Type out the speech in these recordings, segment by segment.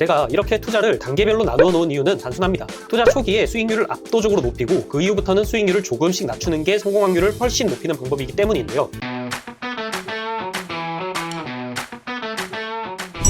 제가 이렇게 투자를 단계별로 나누어 놓은 이유는 단순합니다. 투자 초기에 수익률을 압도적으로 높이고 그 이후부터는 수익률을 조금씩 낮추는 게 성공 확률을 훨씬 높이는 방법이기 때문인데요.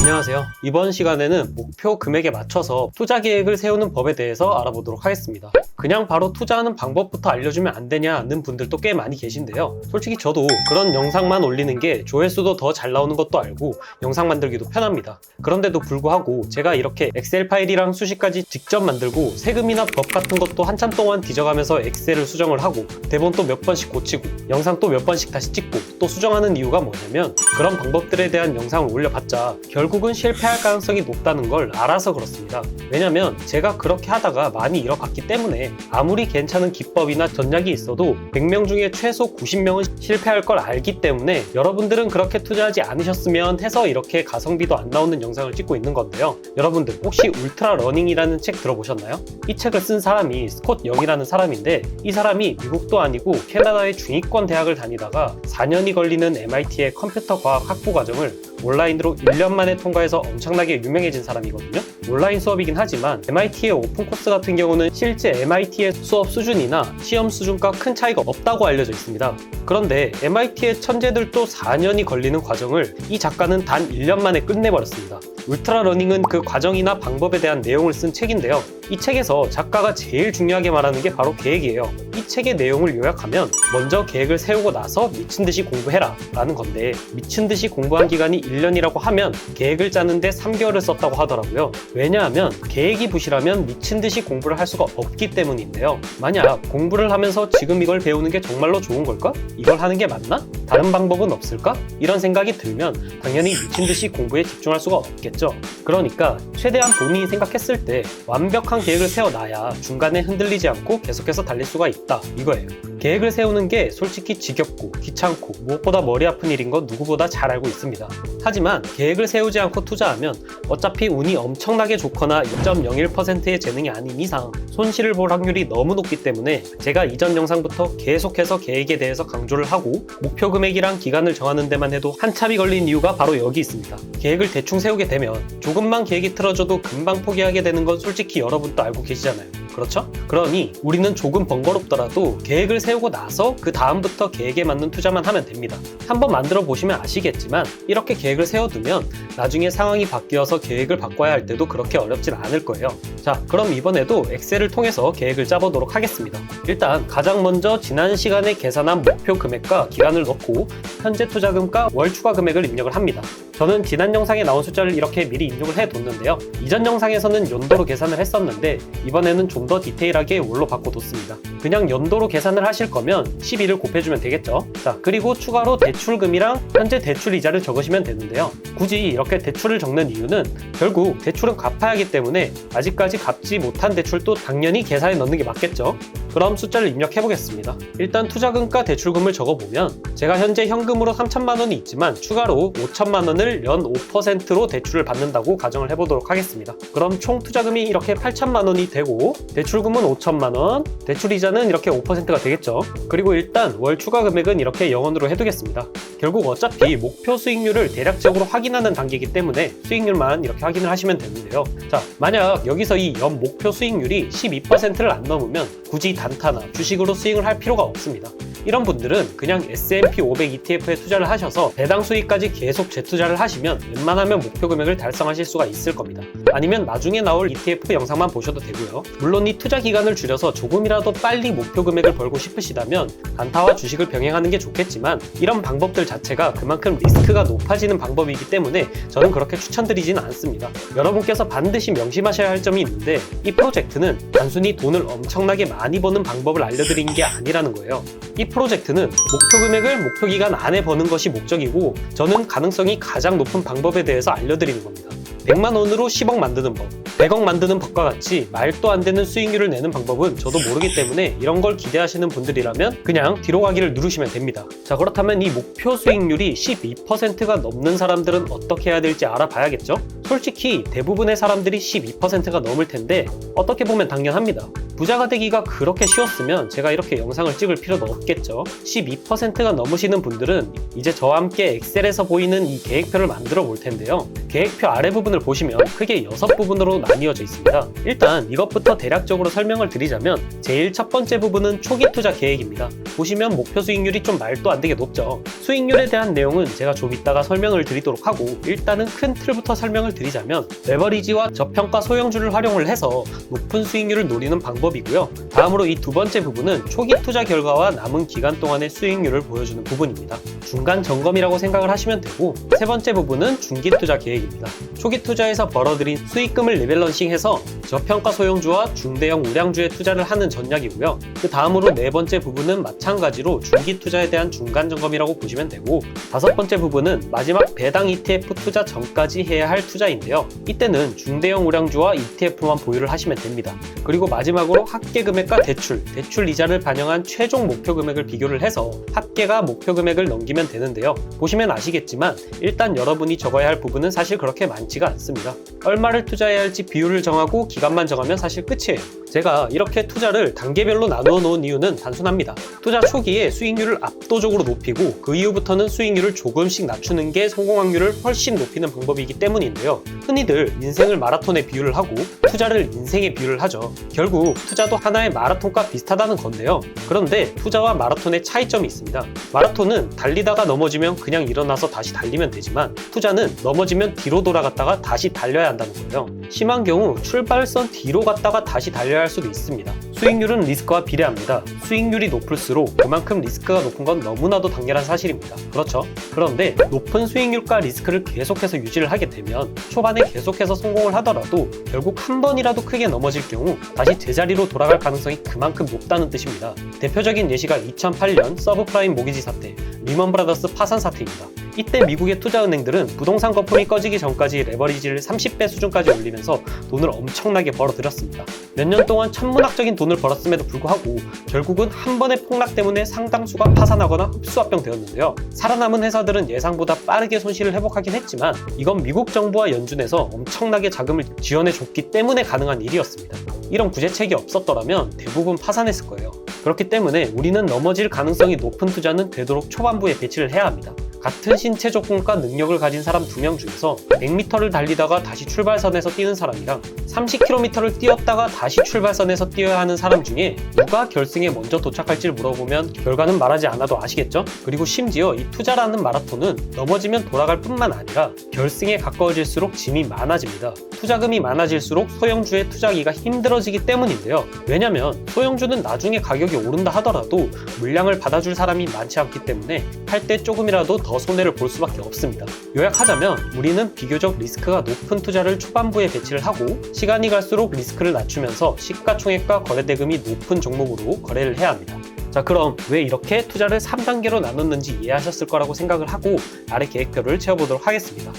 안녕하세요. 이번 시간에는 목표 금액에 맞춰서 투자 계획을 세우는 법에 대해서 알아보도록 하겠습니다. 그냥 바로 투자하는 방법부터 알려주면 안 되냐는 분들도 꽤 많이 계신데요. 솔직히 저도 그런 영상만 올리는 게 조회수도 더 잘 나오는 것도 알고 영상 만들기도 편합니다. 그런데도 불구하고 제가 이렇게 엑셀 파일이랑 수식까지 직접 만들고 세금이나 법 같은 것도 한참 동안 뒤져가면서 엑셀을 수정을 하고 대본 또 몇 번씩 고치고 영상 또 몇 번씩 다시 찍고 또 수정하는 이유가 뭐냐면 그런 방법들에 대한 영상을 올려봤자 결국은 실패할 가능성이 높다는 걸 알아서 그렇습니다. 왜냐면 제가 그렇게 하다가 많이 잃어봤기 때문에 아무리 괜찮은 기법이나 전략이 있어도 100명 중에 최소 90명은 실패할 걸 알기 때문에 여러분들은 그렇게 투자하지 않으셨으면 해서 이렇게 가성비도 안 나오는 영상을 찍고 있는 건데요. 여러분들 혹시 울트라 러닝이라는 책 들어보셨나요? 이 책을 쓴 사람이 스콧 영이라는 사람인데 이 사람이 미국도 아니고 캐나다의 중위권 대학을 다니다가 4년이 걸리는 MIT의 컴퓨터 과학 학부 과정을 온라인으로 1년 만에 통과해서 엄청나게 유명해진 사람이거든요. 온라인 수업이긴 하지만 MIT의 오픈 코스 같은 경우는 실제 MIT의 수업 수준이나 시험 수준과 큰 차이가 없다고 알려져 있습니다. 그런데 MIT의 천재들도 4년이 걸리는 과정을 이 작가는 단 1년 만에 끝내버렸습니다. 울트라 러닝은 그 과정이나 방법에 대한 내용을 쓴 책인데요. 이 책에서 작가가 제일 중요하게 말하는 게 바로 계획이에요. 이 책의 내용을 요약하면 먼저 계획을 세우고 나서 미친듯이 공부해라 라는 건데 미친듯이 공부한 기간이 1년이라고 하면 계획을 짜는데 3개월을 썼다고 하더라고요. 왜냐하면 계획이 부실하면 미친듯이 공부를 할 수가 없기 때문인데요. 만약 공부를 하면서 지금 이걸 배우는 게 정말로 좋은 걸까? 이걸 하는 게 맞나? 다른 방법은 없을까? 이런 생각이 들면 당연히 미친듯이 공부에 집중할 수가 없겠죠. 그러니까 최대한 본인이 생각했을 때 완벽한 계획을 세워놔야 중간에 흔들리지 않고 계속해서 달릴 수가 있다 이거예요. 계획을 세우는 게 솔직히 지겹고 귀찮고 무엇보다 머리 아픈 일인 건 누구보다 잘 알고 있습니다. 하지만 계획을 세우지 않고 투자하면 어차피 운이 엄청나게 좋거나 2.01%의 재능이 아닌 이상 손실을 볼 확률이 너무 높기 때문에 제가 이전 영상부터 계속해서 계획에 대해서 강조를 하고 목표 금액이랑 기간을 정하는 데만 해도 한참이 걸린 이유가 바로 여기 있습니다. 계획을 대충 세우게 되면 조금만 계획이 틀어져도 금방 포기하게 되는 건 솔직히 여러분도 알고 계시잖아요. 그렇죠? 그러니 우리는 조금 번거롭더라도 계획을 세우고 나서 그 다음부터 계획에 맞는 투자만 하면 됩니다. 한번 만들어 보시면 아시겠지만 이렇게 계획을 세워두면 나중에 상황이 바뀌어서 계획을 바꿔야 할 때도 그렇게 어렵진 않을 거예요. 자, 그럼 이번에도 엑셀을 통해서 계획을 짜보도록 하겠습니다. 일단 가장 먼저 지난 시간에 계산한 목표 금액과 기간을 넣고 현재 투자금과 월 추가 금액을 입력을 합니다. 저는 지난 영상에 나온 숫자를 이렇게 미리 입력을 해뒀는데요. 이전 영상에서는 연도로 계산을 했었는데 이번에는 좀 더 디테일하게 월로 바꿔뒀습니다. 그냥 연도로 계산을 하실 거면 12를 곱해주면 되겠죠. 자, 그리고 추가로 대출금이랑 현재 대출 이자를 적으시면 되는데요. 굳이 이렇게 대출을 적는 이유는 결국 대출은 갚아야 하기 때문에 아직까지 갚지 못한 대출도 당연히 계산에 넣는 게 맞겠죠. 그럼 숫자를 입력해 보겠습니다. 일단 투자금과 대출금을 적어보면 제가 현재 현금으로 3천만 원이 있지만 추가로 5천만 원을 연 5%로 대출을 받는다고 가정을 해보도록 하겠습니다. 그럼 총 투자금이 이렇게 8천만 원이 되고 대출금은 5천만 원, 대출이자는 이렇게 5%가 되겠죠. 그리고 일단 월 추가 금액은 이렇게 0원으로 해두겠습니다. 결국 어차피 목표 수익률을 대략적으로 확인하는 단계이기 때문에 수익률만 이렇게 확인을 하시면 되는데요. 자, 만약 여기서 이 연 목표 수익률이 12%를 안 넘으면 굳이 단타나 주식으로 스윙을 할 필요가 없습니다. 이런 분들은 그냥 S&P 500 ETF에 투자를 하셔서 배당 수익까지 계속 재투자를 하시면 웬만하면 목표 금액을 달성하실 수가 있을 겁니다. 아니면 나중에 나올 ETF 영상만 보셔도 되고요. 물론 이 투자 기간을 줄여서 조금이라도 빨리 목표 금액을 벌고 싶으시다면 단타와 주식을 병행하는 게 좋겠지만 이런 방법들 자체가 그만큼 리스크가 높아지는 방법이기 때문에 저는 그렇게 추천드리지는 않습니다. 여러분께서 반드시 명심하셔야 할 점이 있는데 이 프로젝트는 단순히 돈을 엄청나게 많이 버는 방법을 알려드리는 게 아니라는 거예요. 이 프로젝트는 목표 금액을 목표 기간 안에 버는 것이 목적이고 저는 가능성이 가장 높은 방법에 대해서 알려드리는 겁니다. 100만 원으로 10억 만드는 법, 100억 만드는 법과 같이 말도 안 되는 수익률을 내는 방법은 저도 모르기 때문에 이런 걸 기대하시는 분들이라면 그냥 뒤로 가기를 누르시면 됩니다. 자, 그렇다면 이 목표 수익률이 12%가 넘는 사람들은 어떻게 해야 될지 알아봐야겠죠? 솔직히 대부분의 사람들이 12%가 넘을 텐데 어떻게 보면 당연합니다. 부자가 되기가 그렇게 쉬웠으면 제가 이렇게 영상을 찍을 필요도 없겠죠. 12%가 넘으시는 분들은 이제 저와 함께 엑셀에서 보이는 이 계획표를 만들어 볼 텐데요. 계획표 아래 부분에 부분을 보시면 크게 6부분으로 나뉘어져 있습니다. 일단 이것부터 대략적으로 설명을 드리자면 제일 첫 번째 부분은 초기 투자 계획입니다. 보시면 목표 수익률이 좀 말도 안 되게 높죠. 수익률에 대한 내용은 제가 좀 이따가 설명을 드리도록 하고, 일단은 큰 틀부터 설명을 드리자면 레버리지와 저평가 소형주를 활용을 해서 높은 수익률을 노리는 방법이고요. 다음으로 이 두 번째 부분은 초기 투자 결과와 남은 기간 동안의 수익률을 보여주는 부분입니다. 중간 점검이라고 생각을 하시면 되고, 세 번째 부분은 중기 투자 계획입니다. 초기 투자에서 벌어들인 수익금을 리밸런싱해서 저평가 소형주와 중대형 우량주에 투자를 하는 전략이고요. 그 다음으로 네 번째 부분은 마찬가지로 중기 투자에 대한 중간 점검이라고 보시면 되고, 다섯 번째 부분은 마지막 배당 ETF 투자 전까지 해야 할 투자인데요. 이때는 중대형 우량주와 ETF만 보유를 하시면 됩니다. 그리고 마지막으로 합계 금액과 대출 이자를 반영한 최종 목표 금액을 비교를 해서 합계가 목표 금액을 넘기면 되는데요. 보시면 아시겠지만 일단 여러분이 적어야 할 부분은 사실 그렇게 많지가 않습니다. 얼마를 투자해야 할지 비율을 정하고 기간만 정하면 사실 끝이에요. 제가 이렇게 투자를 단계별로 나누어 놓은 이유는 단순합니다. 투자 초기에 수익률을 압도적으로 높이고 그 이후부터는 수익률을 조금씩 낮추는 게 성공 확률을 훨씬 높이는 방법이기 때문인데요. 흔히들 인생을 마라톤에 비유를 하고 투자를 인생에 비유를 하죠. 결국 투자도 하나의 마라톤과 비슷하다는 건데요. 그런데 투자와 마라톤의 차이점이 있습니다. 마라톤은 달리다가 넘어지면 그냥 일어나서 다시 달리면 되지만, 투자는 넘어지면 뒤로 돌아갔다가 다시 달려야 한다는 거예요. 심한 경우 출발선 뒤로 갔다가 다시 달려야 할 수도 있습니다. 수익률은 리스크와 비례합니다. 수익률이 높을수록 그만큼 리스크가 높은 건 너무나도 당연한 사실입니다. 그렇죠? 그런데 높은 수익률과 리스크를 계속해서 유지를 하게 되면 초반에 계속해서 성공을 하더라도 결국 한 번이라도 크게 넘어질 경우 다시 제자리로 돌아갈 가능성이 그만큼 높다는 뜻입니다. 대표적인 예시가 2008년 서브프라임 모기지 사태, 리먼 브라더스 파산 사태입니다. 이때 미국의 투자은행들은 부동산 거품이 꺼지기 전까지 레버리지를 30배 수준까지 올리면서 돈을 엄청나게 벌어들였습니다. 몇 년 동안 천문학적인 돈을 벌었음에도 불구하고 결국은 한 번의 폭락 때문에 상당수가 파산하거나 흡수합병 되었는데요. 살아남은 회사들은 예상보다 빠르게 손실을 회복하긴 했지만 이건 미국 정부와 연준에서 엄청나게 자금을 지원해줬기 때문에 가능한 일이었습니다. 이런 구제책이 없었더라면 대부분 파산했을 거예요. 그렇기 때문에 우리는 넘어질 가능성이 높은 투자는 되도록 초반부에 배치를 해야 합니다. 같은 신체 조건과 능력을 가진 사람 2명 중에서 100m를 달리다가 다시 출발선에서 뛰는 사람이랑 30km를 뛰었다가 다시 출발선에서 뛰어야 하는 사람 중에 누가 결승에 먼저 도착할지를 물어보면 결과는 말하지 않아도 아시겠죠? 그리고 심지어 이 투자라는 마라톤은 넘어지면 돌아갈 뿐만 아니라 결승에 가까워질수록 짐이 많아집니다. 투자금이 많아질수록 소형주에 투자하기가 힘들어지기 때문인데요. 왜냐면 소형주는 나중에 가격이 오른다 하더라도 물량을 받아줄 사람이 많지 않기 때문에 할 때 조금이라도 더 손해를 볼 수밖에 없습니다. 요약하자면 우리는 비교적 리스크가 높은 투자를 초반부에 배치를 하고 시간이 갈수록 리스크를 낮추면서 시가총액과 거래대금이 높은 종목으로 거래를 해야 합니다. 자, 그럼 왜 이렇게 투자를 3단계로 나눴는지 이해하셨을 거라고 생각을 하고 아래 계획표를 채워보도록 하겠습니다.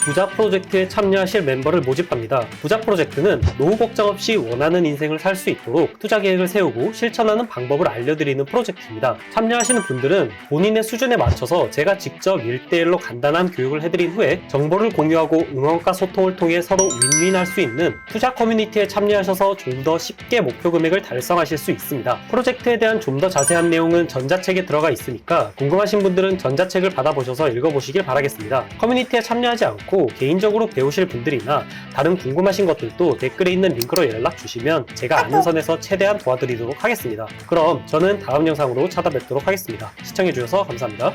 부자 프로젝트에 참여하실 멤버를 모집합니다. 부자 프로젝트는 노후 걱정 없이 원하는 인생을 살 수 있도록 투자 계획을 세우고 실천하는 방법을 알려드리는 프로젝트입니다. 참여하시는 분들은 본인의 수준에 맞춰서 제가 직접 1대1로 간단한 교육을 해드린 후에 정보를 공유하고 응원과 소통을 통해 서로 윈윈할 수 있는 투자 커뮤니티에 참여하셔서 좀 더 쉽게 목표 금액을 달성하실 수 있습니다. 프로젝트에 대한 좀 더 자세한 내용은 전자책에 들어가 있으니까 궁금하신 분들은 전자책을 받아보셔서 읽어보시길 바라겠습니다. 커뮤니티에 참여하지 않고 개인적으로 배우실 분들이나 다른 궁금하신 것들도 댓글에 있는 링크로 연락 주시면 제가 아는 선에서 최대한 도와드리도록 하겠습니다. 그럼 저는 다음 영상으로 찾아뵙도록 하겠습니다. 시청해주셔서 감사합니다.